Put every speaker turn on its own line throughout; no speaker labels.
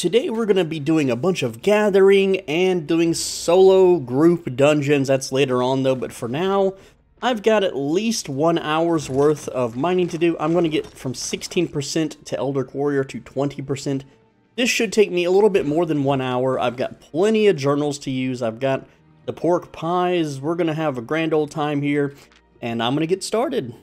Today we're going to be doing a bunch of gathering and doing solo group dungeons. That's later on though, but for now, I've got at least 1 hour's worth of mining to do. I'm going to get from 16% to Elder Warrior to 20%. This should take me a little bit more than 1 hour. I've got plenty of journals to use. I've got the pork pies. We're going to have a grand old time here, and I'm going to get started.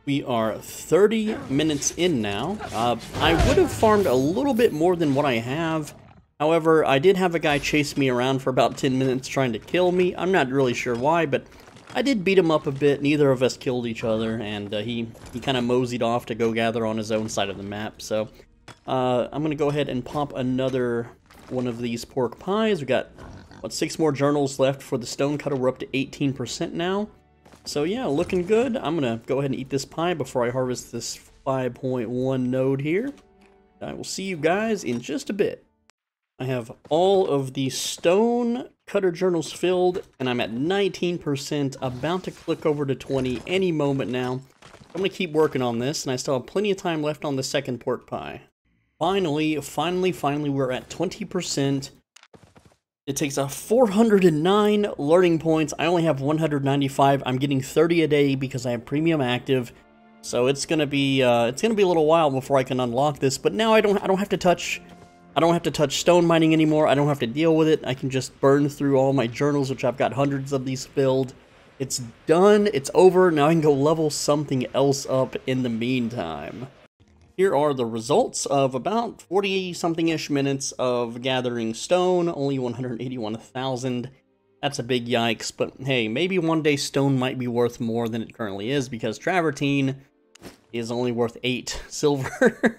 We are 30 minutes in now. I would have farmed a little bit more than what I have. However, I did have a guy chase me around for about 10 minutes trying to kill me. I'm not really sure why, but I did beat him up a bit. Neither of us killed each other, and he kind of moseyed off to go gather on his own side of the map. So I'm going to go ahead and pop another one of these pork pies. We got, what, 6 more journals left for the stonecutter. We're up to 18% now. So yeah, looking good. I'm going to go ahead and eat this pie before I harvest this 5.1 node here. I will see you guys in just a bit. I have all of the stone cutter journals filled, and I'm at 19%, about to click over to 20 any moment now. I'm going to keep working on this, and I still have plenty of time left on the second pork pie. Finally, we're at 20%. It takes 409 learning points. I only have 195. I'm getting 30 a day because I have premium active. So it's gonna be a little while before I can unlock this. But now I don't have to touch stone mining anymore. I don't have to deal with it. I can just burn through all my journals, which I've got hundreds of these filled. It's done. It's over. Now I can go level something else up in the meantime. Here are the results of about 40-something-ish minutes of gathering stone, only 181,000. That's a big yikes, but hey, maybe one day stone might be worth more than it currently is, because travertine is only worth 8 silver.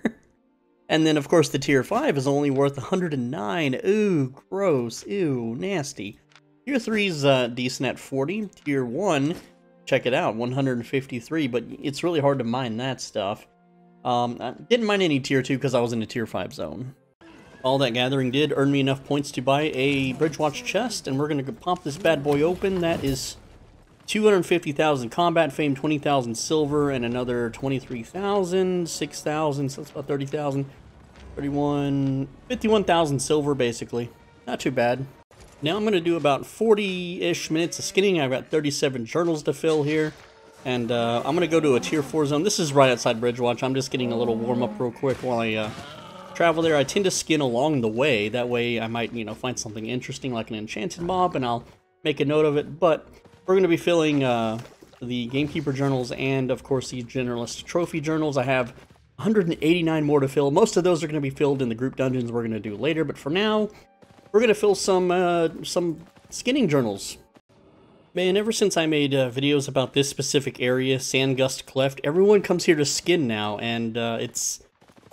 And then, of course, the tier 5 is only worth 109. Ooh, gross. Ew, nasty. Tier 3's decent at 40. Tier 1, check it out, 153, but it's really hard to mine that stuff. I didn't mine any tier 2 because I was in a tier 5 zone. All that gathering did earn me enough points to buy a Bridgewatch chest, and we're going to pop this bad boy open. That is 250,000 combat fame, 20,000 silver, and another 23,000, 6,000, so that's about 30,000, 51,000 silver basically. Not too bad. Now I'm going to do about 40-ish minutes of skinning. I've got 37 journals to fill here. And I'm going to go to a tier 4 zone. This is right outside Bridgewatch. I'm just getting a little warm up real quick while I travel there. I tend to skin along the way. That way I might, find something interesting like an enchanted mob, and I'll make a note of it. But we're going to be filling the Gamekeeper journals and, of course, the Generalist Trophy journals. I have 189 more to fill. Most of those are going to be filled in the group dungeons we're going to do later. But for now, we're going to fill some skinning journals. Man, ever since I made videos about this specific area, Sandgust Cleft, everyone comes here to skin now, and it's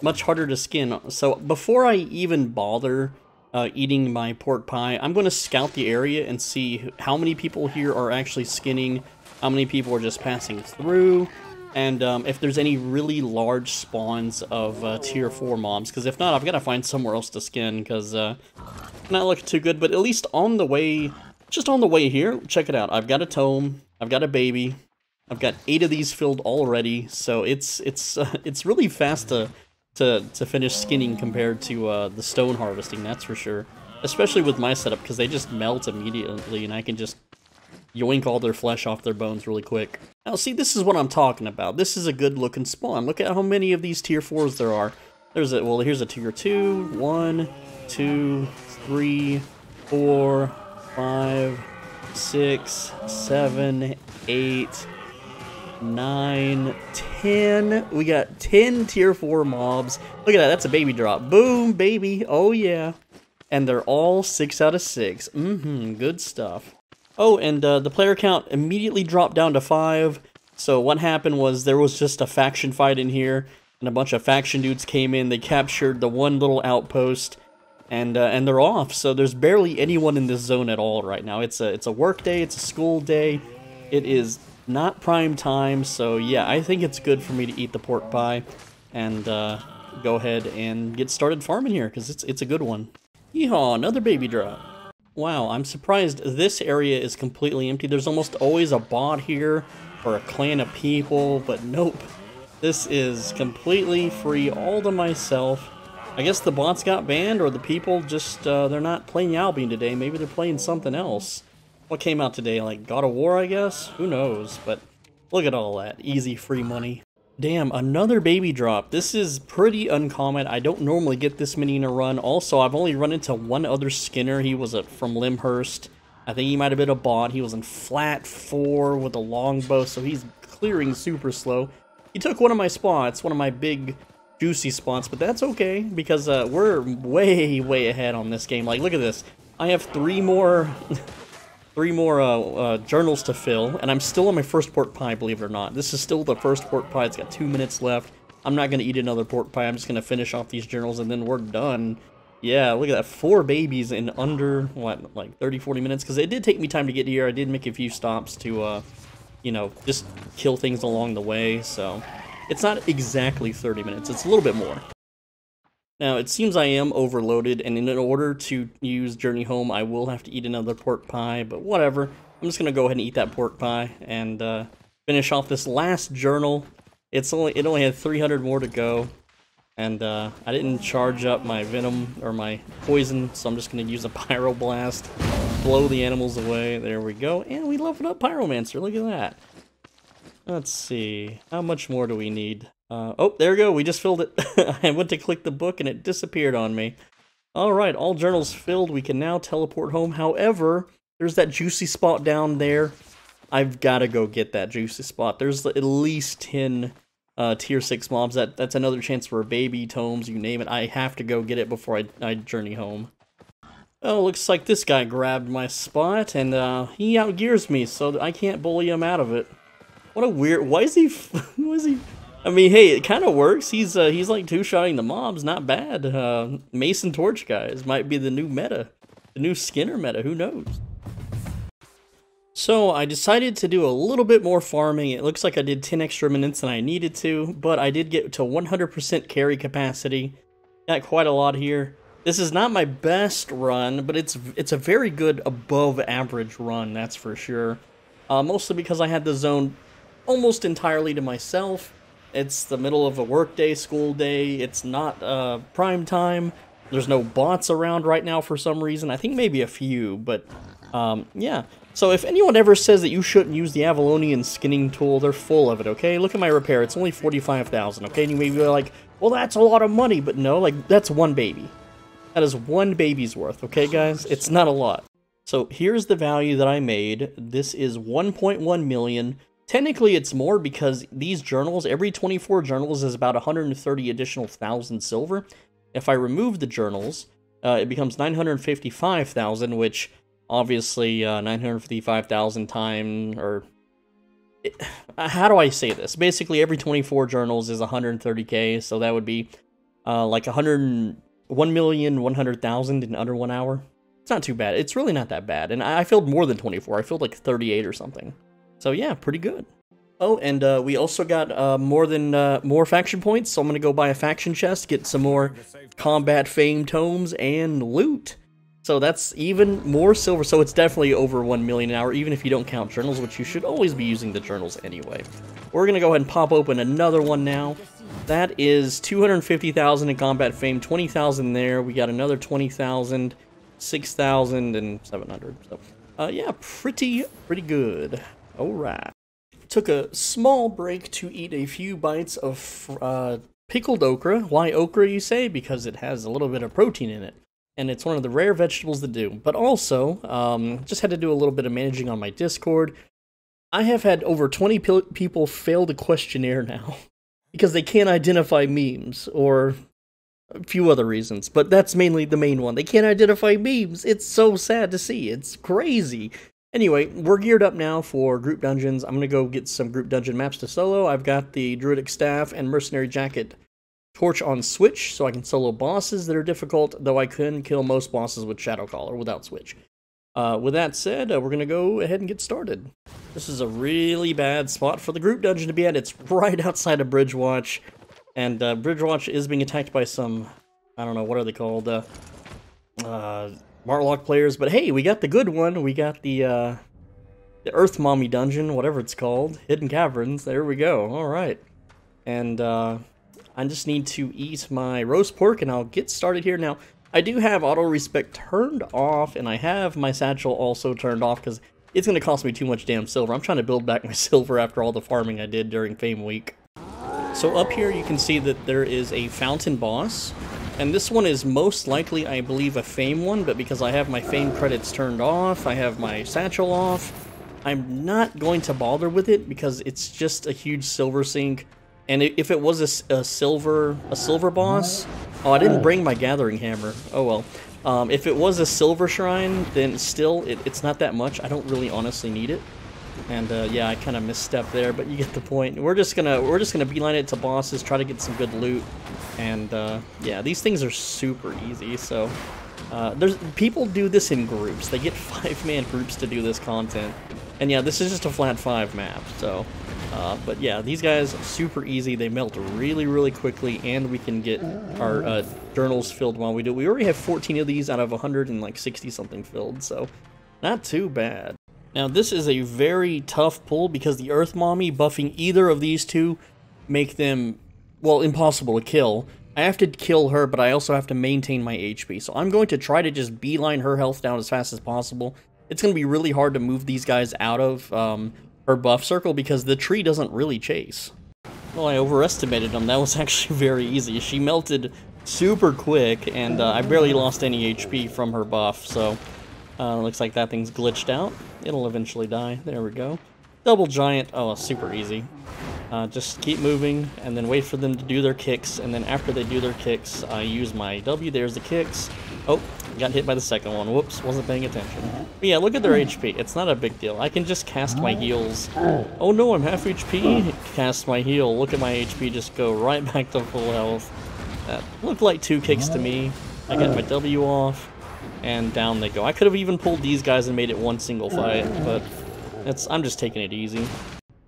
much harder to skin. So before I even bother eating my pork pie, I'm going to scout the area and see how many people here are actually skinning, how many people are just passing through, and if there's any really large spawns of tier 4 mobs, because if not, I've got to find somewhere else to skin, because not looking too good. But at least on the way... Just on the way here, check it out. I've got a tome, I've got a baby, I've got 8 of these filled already, so it's really fast to finish skinning compared to the stone harvesting, that's for sure. Especially with my setup, because they just melt immediately, and I can just yoink all their flesh off their bones really quick. Now see, this is what I'm talking about. This is a good looking spawn. Look at how many of these tier 4s there are. Here's a tier 2, 1, 2, 3, 4, 5, 6, 7, 8, 9, 10. We got 10 tier 4 mobs. Look at that, that's a baby drop. Boom, baby, oh yeah. And they're all 6 out of 6. Good stuff. Oh, and the player count immediately dropped down to 5. So what happened was there was just a faction fight in here, and a bunch of faction dudes came in. They captured the one little outpost, and they're off. So there's barely anyone in this zone at all right now. It's a work day, it's a school day. It is not prime time, so yeah, I think it's good for me to eat the pork pie and go ahead and get started farming here, because it's a good one. Yeehaw, another baby drop. Wow, I'm surprised this area is completely empty. There's almost always a bot here or a clan of people, but nope. This is completely free all to myself. I guess the bots got banned, or the people just, they're not playing Albion today. Maybe they're playing something else. What came out today? Like God of War, I guess? Who knows? But look at all that. Easy free money. Damn, another baby drop. This is pretty uncommon. I don't normally get this many in a run. Also, I've only run into one other Skinner. He was from Limhurst. I think he might have been a bot. He was in flat 4 with a longbow, so he's clearing super slow. He took one of my spots, one of my big juicy spots, but that's okay, because we're way ahead on this game. Like, look at this. I have 3 more... 3 more journals to fill, and I'm still on my first pork pie, believe it or not. This is still the first pork pie. It's got 2 minutes left. I'm not going to eat another pork pie. I'm just going to finish off these journals, and then we're done. Yeah, look at that. 4 babies in under, what, like 30, 40 minutes? Because it did take me time to get here. I did make a few stops to, you know, just kill things along the way. So it's not exactly 30 minutes. It's a little bit more. Now, it seems I am overloaded, and in order to use Journey Home, I will have to eat another pork pie, but whatever. I'm just going to go ahead and eat that pork pie and finish off this last journal. It only had 300 more to go, and I didn't charge up my venom or my poison, so I'm just going to use a pyroblast, blow the animals away. There we go, and we leveled up Pyromancer. Look at that. Let's see, how much more do we need? Oh, there we go, we just filled it. I went to click the book and it disappeared on me. Alright, all journals filled, we can now teleport home. However, there's that juicy spot down there. I've got to go get that juicy spot. There's at least 10 tier 6 mobs. That's another chance for a baby, tomes, you name it. I have to go get it before I journey home. Oh, looks like this guy grabbed my spot, and he outgears me, so I can't bully him out of it. What a weird... Why is he... I mean, hey, it kind of works. He's like two-shotting the mobs. Not bad. Mason Torch guys might be the new meta. The new Skinner meta. Who knows? So, I decided to do a little bit more farming. It looks like I did 10 extra minutes than I needed to, but I did get to 100% carry capacity. Got quite a lot here. This is not my best run, but it's a very good above-average run, that's for sure. Mostly because I had the zone almost entirely to myself. It's the middle of a workday, school day. It's not prime time. There's no bots around right now for some reason. I think maybe a few, but yeah. So if anyone ever says that you shouldn't use the Avalonian skinning tool, they're full of it, okay? Look at my repair. It's only 45,000, okay? And you may be like, well, that's a lot of money. But no, like, that's one baby. That is one baby's worth, okay, guys? It's not a lot. So here's the value that I made. This is 1.1 million. Technically, it's more because these journals, every 24 journals is about 130 additional thousand silver. If I remove the journals, it becomes 955,000, which obviously 955,000 times, or... how do I say this? Basically, every 24 journals is 130k, so that would be like 1,100,000 in under 1 hour. It's not too bad. It's really not that bad. And I filled more than 24. I filled like 38 or something. So yeah, pretty good. Oh, and we also got more faction points, so I'm gonna go buy a faction chest, get some more combat fame tomes and loot. So that's even more silver. So it's definitely over 1 million an hour, even if you don't count journals, which you should always be using the journals anyway. We're gonna go ahead and pop open another one now. That is 250,000 in combat fame, 20,000 there. We got another 20,000, 6,000, and 700. So yeah, pretty good. Alright. Took a small break to eat a few bites of pickled okra. Why okra, you say? Because it has a little bit of protein in it. And it's one of the rare vegetables to do. But also, just had to do a little bit of managing on my Discord. I have had over 20 people fail the questionnaire now. Because they can't identify memes, or a few other reasons. But that's mainly the main one. They can't identify memes. It's so sad to see. It's crazy. Anyway, we're geared up now for group dungeons. I'm going to go get some group dungeon maps to solo. I've got the Druidic Staff and Mercenary Jacket torch on Switch, so I can solo bosses that are difficult, though I can kill most bosses with Shadowcaller without Switch. With that said, we're going to go ahead and get started. This is a really bad spot for the group dungeon to be at. It's right outside of Bridgewatch, and Bridgewatch is being attacked by some, I don't know, what are they called? Martlock players, but hey, we got the good one. We got the Earth Mommy dungeon, whatever it's called, Hidden Caverns. There we go. All right, and I just need to eat my roast pork and I'll get started here. Now, I do have auto respect turned off, and I have my satchel also turned off because it's going to cost me too much damn silver. I'm trying to build back my silver after all the farming I did during Fame Week. So up here you can see that there is a fountain boss, and this one is most likely, I believe, a Fame one, but because I have my Fame credits turned off, I have my satchel off, I'm not going to bother with it because it's just a huge silver sink. And if it was a silver boss, oh, I didn't bring my gathering hammer. Oh well. If it was a silver shrine, then still it's not that much. I don't really honestly need it. And yeah, I kind of misstepped there, but you get the point. We're just gonna beeline it to bosses, try to get some good loot, and yeah, these things are super easy. So people do this in groups. They get 5-man groups to do this content, and yeah, this is just a flat 5 map. So. But yeah, these guys, super easy. They melt really, really quickly, and we can get our journals filled while we do it. We already have 14 of these out of 160-something filled, so not too bad. Now, this is a very tough pull because the Earth Mommy buffing either of these two make them, well, impossible to kill. I have to kill her, but I also have to maintain my HP, so I'm going to try to just beeline her health down as fast as possible. It's going to be really hard to move these guys out of her buff circle because the tree doesn't really chase. Well, I overestimated them. That was actually very easy. She melted super quick, and I barely lost any HP from her buff, so looks like that thing's glitched out. It'll eventually die. There we go. Double giant. Oh, super easy. Just keep moving, and then wait for them to do their kicks, and then after they do their kicks, I use my W. There's the kicks. Oh, got hit by the second one. Whoops, wasn't paying attention. But yeah, look at their HP. It's not a big deal. I can just cast my heals. Oh no, I'm half HP. Cast my heal. Look at my HP just go right back to full health. That looked like 2 kicks to me. I got my W off, and down they go. I could have even pulled these guys and made it one single fight, but I'm just taking it easy.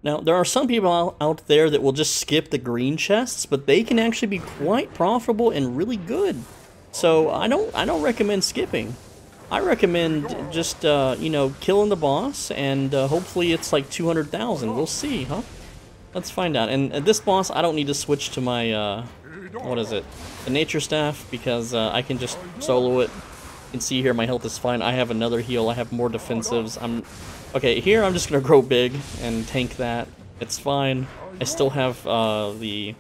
Now, there are some people out there that will just skip the green chests, but they can actually be quite profitable and really good. So I don't recommend skipping. I recommend just you know, killing the boss, and hopefully it's like 200,000. We'll see, huh? Let's find out. And this boss, I don't need to switch to my what is it? The nature staff, because I can just solo it. You can see here my health is fine. I have another heal. I have more defensives. Okay, here I'm just gonna grow big and tank that. It's fine. I still have the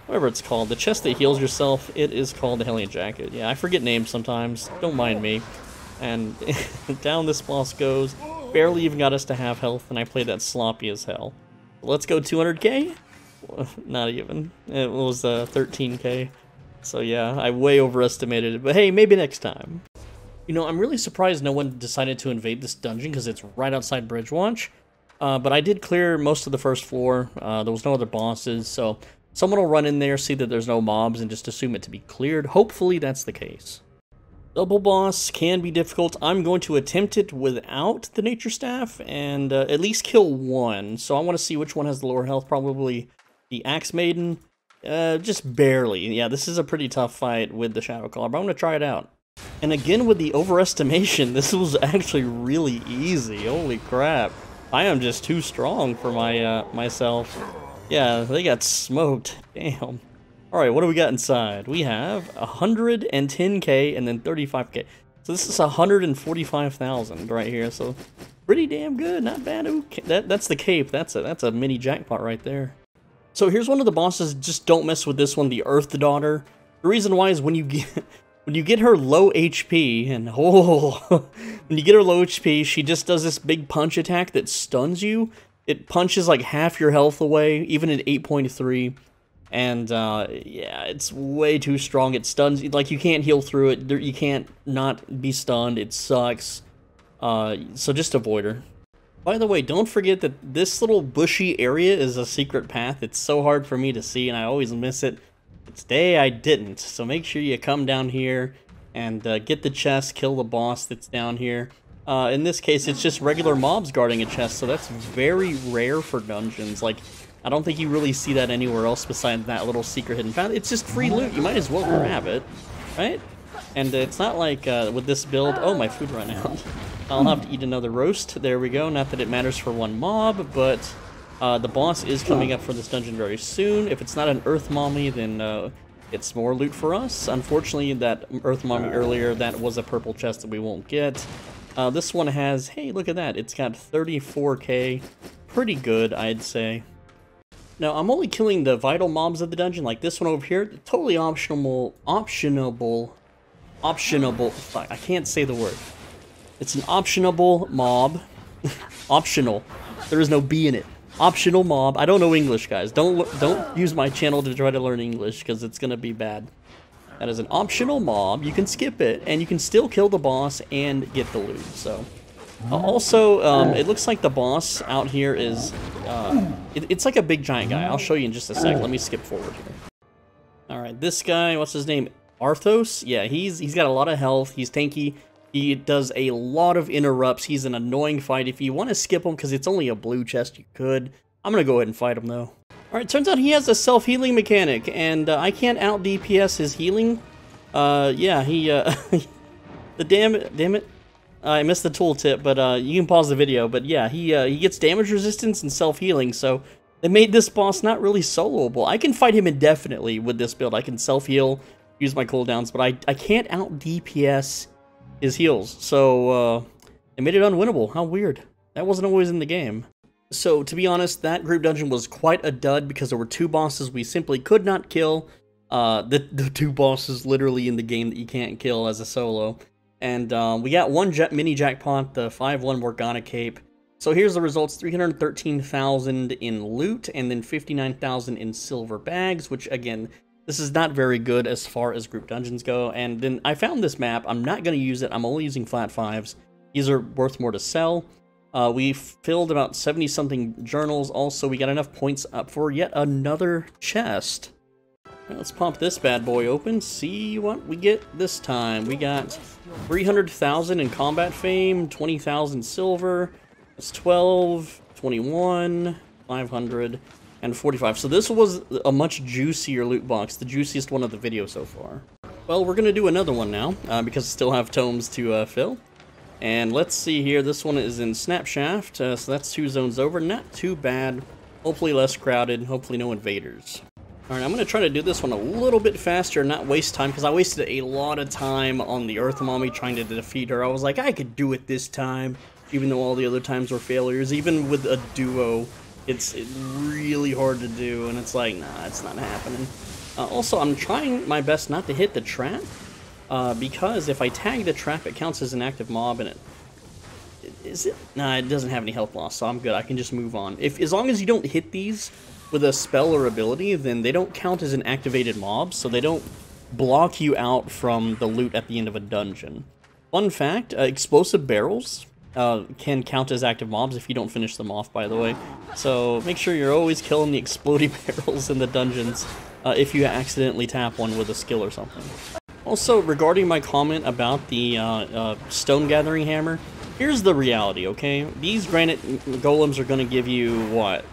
whatever it's called, the chest that heals yourself. It is called the Hellion Jacket. Yeah, I forget names sometimes. Don't mind me. And down this boss goes. Barely even got us to half health, and I played that sloppy as hell. Let's go 200k? Not even. It was 13k. So yeah, I way overestimated it. But hey, maybe next time. You know, I'm really surprised no one decided to invade this dungeon because it's right outside Bridgewatch. But I did clear most of the first floor. There was no other bosses, so someone will run in there, see that there's no mobs, and just assume it to be cleared. Hopefully that's the case. Double boss can be difficult. I'm going to attempt it without the nature staff and at least kill one. So I want to see which one has the lower health. Probably the Axe Maiden. Just barely. Yeah, this is a pretty tough fight with the Shadow Caller, but I'm going to try it out. And again, with the overestimation, this was actually really easy. Holy crap. I am just too strong for my myself. Yeah, they got smoked. Damn. Alright, what do we got inside? We have 110k and then 35k. So this is 145,000 right here. So pretty damn good. Not bad. Ooh, that's the cape. That's a mini jackpot right there. So here's one of the bosses. Just don't mess with this one, the Earth Daughter. The reason why is when you get her low HP, and when you get her low HP, she just does this big punch attack that stuns you. It punches like half your health away, even at 8.3. And yeah, it's way too strong. It stuns, like you can't heal through it. You can't not be stunned. It sucks. So just avoid her. By the way, don't forget that this little bushy area is a secret path. It's so hard for me to see, and I always miss it. Today I didn't, so make sure you come down here and get the chest, kill the boss that's down here. In this case, it's just regular mobs guarding a chest, so that's very rare for dungeons. Like, I don't think you really see that anywhere else besides that little secret hidden path. It's just free loot. You might as well grab it, right? And it's not like with this build... Oh, my food ran out. I'll have to eat another roast. There we go. Not that it matters for one mob, but The boss is coming up for this dungeon very soon. If it's not an Earth Mommy, then it's more loot for us. Unfortunately, that Earth Mommy earlier, that was a purple chest that we won't get. This one has, hey, look at that. It's got 34k. Pretty good, I'd say. Now, I'm only killing the vital mobs of the dungeon, like this one over here. Totally optionable. Fuck, I can't say the word. It's an optionable mob. Optional. There is no B in it. Optional mob. I don't know English, guys. Don't use my channel to try to learn English, because it's gonna be bad. That is an optional mob. You can skip it, and you can still kill the boss and get the loot. So, also, it looks like the boss out here is it's like a big giant guy. I'll show you in just a sec. Let me skip forward here. All right, this guy. What's his name? Arthos. Yeah, he's got a lot of health. He's tanky. He does a lot of interrupts. He's an annoying fight. If you want to skip him, because it's only a blue chest, you could. I'm going to go ahead and fight him, though. Alright, turns out he has a self-healing mechanic, and I can't out-DPS his healing. Yeah, he, damn it. I missed the tooltip, but you can pause the video. But yeah, he gets damage resistance and self-healing, so they made this boss not really soloable. I can fight him indefinitely with this build. I can self-heal, use my cooldowns, but I can't out-DPS his heals, so it made it unwinnable. How weird. That wasn't always in the game. So, to be honest, that group dungeon was quite a dud because there were two bosses we simply could not kill. The two bosses literally in the game that you can't kill as a solo. And we got one mini jackpot, the 5-1 Morgana Cape. So here's the results: 313,000 in loot, and then 59,000 in silver bags, which, again, this is not very good as far as group dungeons go. And then I found this map. I'm not going to use it. I'm only using flat 5s. These are worth more to sell. We filled about 70-something journals. Also, we got enough points up for yet another chest. Right, let's pop this bad boy open, see what we get this time. We got 300,000 in combat fame, 20,000 silver. That's 12, 21, 500, and 45. So this was a much juicier loot box, the juiciest one of the video so far. Well, we're going to do another one now, because I still have tomes to fill. And let's see here, this one is in Snapshaft, so that's 2 zones over. Not too bad, hopefully less crowded, hopefully no invaders. Alright, I'm going to try to do this one a little bit faster, not waste time, because I wasted a lot of time on the Earth Mommy trying to defeat her. I was like, I could do it this time, even though all the other times were failures. Even with a duo, it's really hard to do, and it's like, nah, it's not happening. Also, I'm trying my best not to hit the trap. Because if I tag the trap, it counts as an active mob, and Nah, it doesn't have any health loss, so I'm good. I can just move on. As long as you don't hit these with a spell or ability, then they don't count as an activated mob, so they don't block you out from the loot at the end of a dungeon. Fun fact, explosive barrels can count as active mobs if you don't finish them off, by the way. So make sure you're always killing the exploding barrels in the dungeons if you accidentally tap one with a skill or something. Also, regarding my comment about the stone gathering hammer, here's the reality, okay? These granite golems are going to give you, what?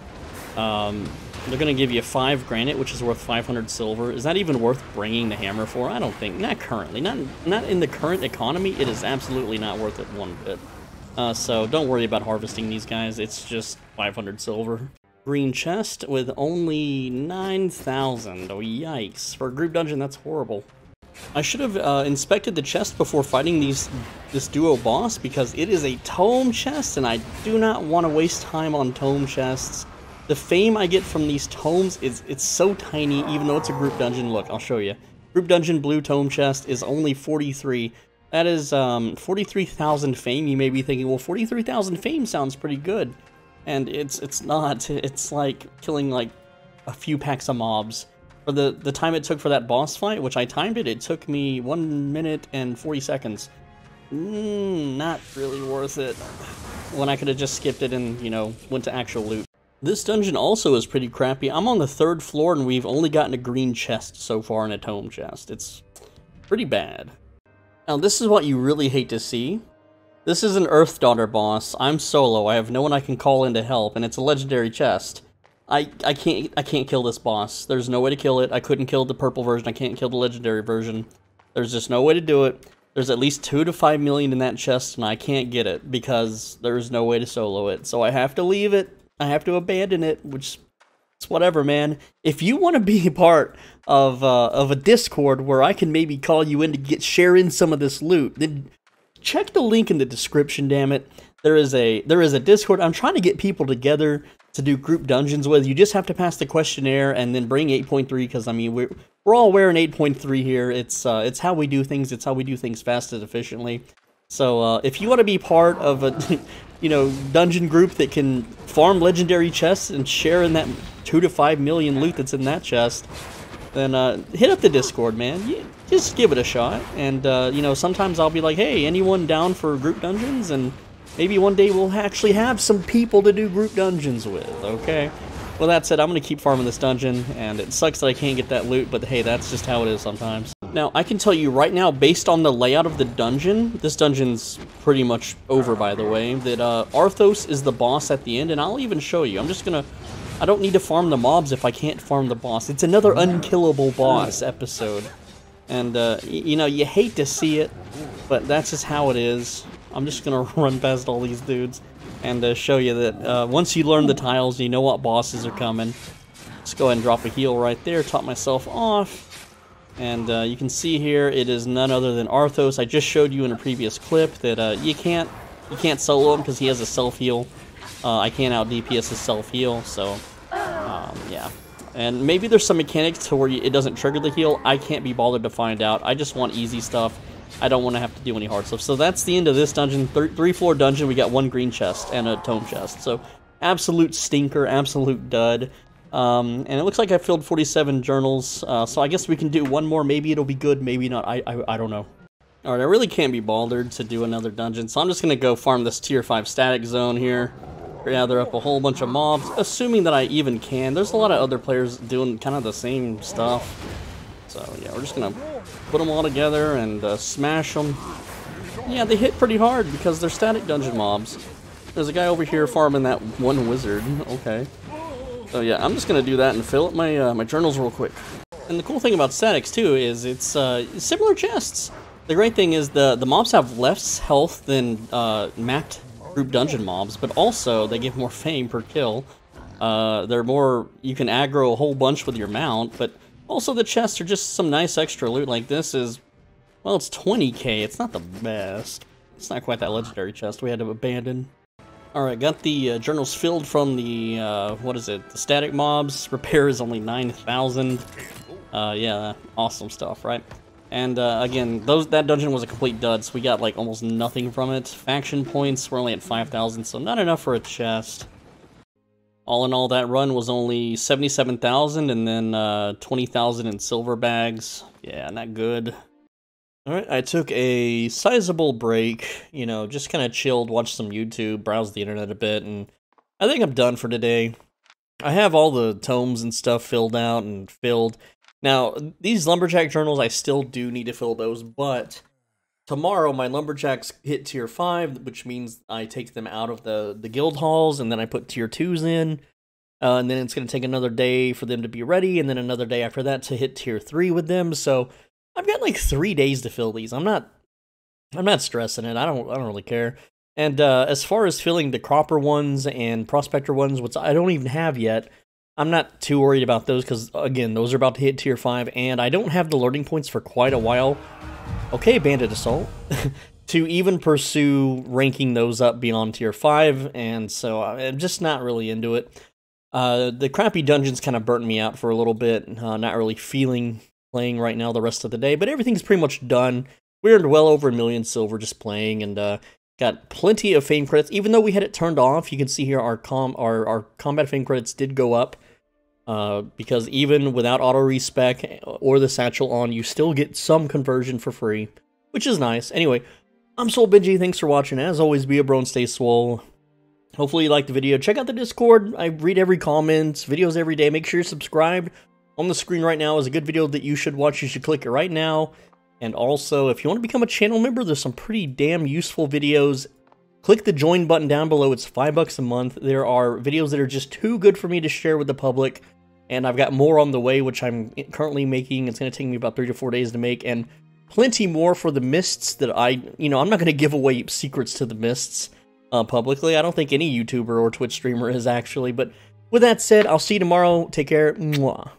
They're going to give you 5 granite, which is worth 500 silver. Is that even worth bringing the hammer for? I don't think. Not currently. Not in the current economy. It is absolutely not worth it one bit. So don't worry about harvesting these guys. It's just 500 silver. Green chest with only 9,000. Oh, yikes. For a group dungeon, that's horrible. I should have inspected the chest before fighting this duo boss, because it is a tome chest, and I do not want to waste time on tome chests. The fame I get from these tomes it's so tiny, even though it's a group dungeon. Look, I'll show you. Group dungeon blue tome chest is only 43. That is 43,000 fame. You may be thinking, well, 43,000 fame sounds pretty good, and it's not. It's like killing like a few packs of mobs. For the time it took for that boss fight, which I timed it took me 1 minute and 40 seconds. Not really worth it. When I could have just skipped it and, you know, went to actual loot. This dungeon also is pretty crappy. I'm on the 3rd floor and we've only gotten a green chest so far in a tome chest. It's pretty bad. Now this is what you really hate to see. This is an Earth Daughter boss. I'm solo. I have no one I can call in to help, and it's a legendary chest. I can't kill this boss. There's no way to kill it. I couldn't kill the purple version. I can't kill the legendary version. There's just no way to do it. There's at least 2 to 5 million in that chest, and I can't get it because there's no way to solo it. So I have to leave it. I have to abandon it, which is whatever, man. If you want to be a part of a Discord where I can maybe call you in to share in some of this loot, then check the link in the description, damn it. There is a Discord. I'm trying to get people together to do group dungeons with. You just have to pass the questionnaire and then bring 8.3, because I mean we're all wearing 8.3 here. It's how we do things. It's how we do things fast and efficiently. So if you want to be part of a dungeon group that can farm legendary chests and share in that 2 to 5 million loot that's in that chest, then hit up the Discord, man. Just give it a shot. And sometimes I'll be like, hey, anyone down for group dungeons? And maybe one day we'll actually have some people to do group dungeons with, okay? Well, that said, I'm going to keep farming this dungeon, and it sucks that I can't get that loot, but hey, that's just how it is sometimes. Now, I can tell you right now, based on the layout of the dungeon, this dungeon's pretty much over, by the way, that Arthos is the boss at the end, and I'll even show you. I don't need to farm the mobs if I can't farm the boss. It's another unkillable boss episode. And, you hate to see it, but that's just how it is. I'm just going to run past all these dudes and show you that once you learn the tiles, you know what bosses are coming. Let's go ahead and drop a heal right there, top myself off. And you can see here, it is none other than Arthos. I just showed you in a previous clip that you can't solo him because he has a self-heal. I can't out-DPS his self-heal, so yeah. And maybe there's some mechanics to where it doesn't trigger the heal. I can't be bothered to find out. I just want easy stuff. I don't want to have to do any hard stuff. So that's the end of this dungeon. 3-floor dungeon. We got 1 green chest and a tome chest. So absolute stinker, absolute dud. And it looks like I filled 47 journals. So I guess we can do one more. Maybe it'll be good. Maybe not. I don't know. Alright, I really can't be bothered to do another dungeon. So I'm just going to go farm this tier 5 static zone here. Gather up a whole bunch of mobs, assuming that I even can. There's a lot of other players doing kind of the same stuff. So yeah, we're just gonna put them all together and smash them. Yeah, they hit pretty hard because they're static dungeon mobs. There's a guy over here farming that one wizard. Okay. So yeah, I'm just gonna do that and fill up my my journals real quick. And the cool thing about statics too is it's similar chests. The great thing is the mobs have less health than mapped group dungeon mobs, but also they give more fame per kill. They're more, you can aggro a whole bunch with your mount, but also the chests are just some nice extra loot. Like this is, well, it's 20k. It's not the best. It's not quite that legendary chest we had to abandon. Alright, got the journals filled from the, what is it, the static mobs. Repair is only 9,000. Yeah, awesome stuff, right? And again, that dungeon was a complete dud, so we got like almost nothing from it. Faction points were only at 5,000, so not enough for a chest. All in all, that run was only 77,000, and then 20,000 in silver bags. Yeah, not good. Alright, I took a sizable break, just kind of chilled, watched some YouTube, browsed the internet a bit, and I think I'm done for today. I have all the tomes and stuff filled out and filled. Now, these Lumberjack journals, I still do need to fill those, but tomorrow my Lumberjacks hit tier 5, which means I take them out of the guild halls, and then I put tier 2s in, and then it's going to take another day for them to be ready, and then another day after that to hit tier 3 with them, so I've got like 3 days to fill these. I'm not stressing it. I don't really care. And as far as filling the Cropper ones and Prospector ones, which I don't even have yet, I'm not too worried about those because, again, those are about to hit tier 5, and I don't have the learning points for quite a while. Okay, Bandit Assault. To even pursue ranking those up beyond tier 5, and so I'm just not really into it. The crappy dungeons kind of burnt me out for a little bit. Not really feeling playing right now the rest of the day, but everything's pretty much done. We earned well over 1 million silver just playing, and got plenty of fame credits. Even though we had it turned off, you can see here our combat fame credits did go up. Because even without auto-respec or the satchel on, you still get some conversion for free, which is nice. Anyway, I'm Soul Benji, thanks for watching. As always, be a bro and stay swole. Hopefully you liked the video. Check out the Discord. I read every comment, videos every day. Make sure you're subscribed. On the screen right now is a good video that you should watch. You should click it right now. And also, if you want to become a channel member, there's some pretty damn useful videos. Click the join button down below. It's $5 a month. There are videos that are just too good for me to share with the public. And I've got more on the way, which I'm currently making. It's going to take me about 3 to 4 days to make, and plenty more for the mists that I'm not going to give away secrets to the mists. publicly. I don't think any YouTuber or Twitch streamer is actually, but with that said, I'll see you tomorrow. Take care. Mwah.